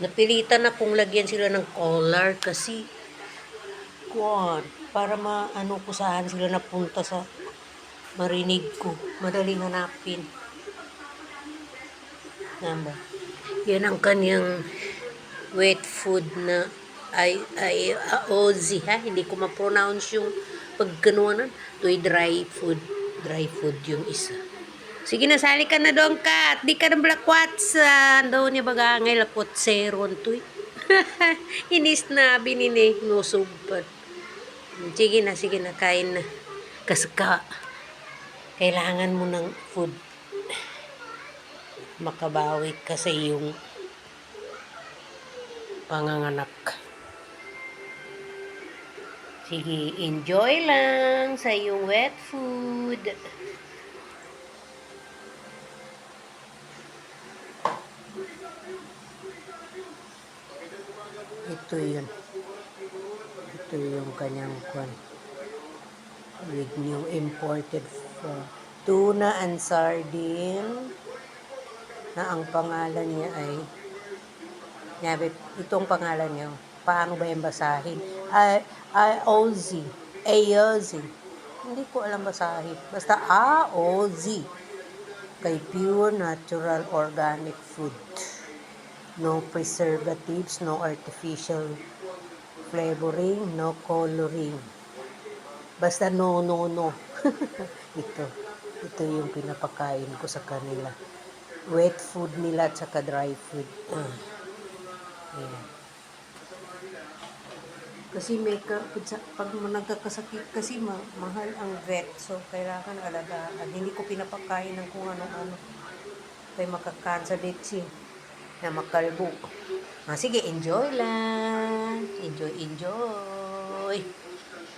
Napilitan akong lagyan sila ng collar kasi para maano ko saan sila napunta sa marinig ko. Madaling hanapin. Yan ba? Yan ang kanyang wet food na Ozzy ha. Hindi ko ma-pronounce yung pagkanuanan. Ito'y dry food. Dry food yung isa. Sige na, sali ka na doon ka. At di ka ng blakwats. Doon niya baga ngay lakot seron to. Inis na binini. Nusugpad. Sige na, kain na. Kasi kailangan mo ng food. Makabawi ka sa iyong panganganak. Sige, enjoy lang sa iyong wet food. Ito yun. Ito yung kanyang kwan. With new imported tuna and sardine na ang pangalan niya ay itong pangalan niya. Paano ba yung basahin? Ozzy. Ozzy. Hindi ko alam basahin. Basta Ozzy. Kay pure natural organic food. No preservatives, no artificial flavoring, no coloring. Basta no. Ito yung pinapakain ko sa kanila. Wet food nila at saka dry food. Ayan. Kasi pag nagkakasakit kasi mahal ang vet. So, kailangan alagaan. Hindi ko pinapakain ng kung ano-ano. Kaya makakancer din na makalbo. Sige, enjoy lang. Enjoy.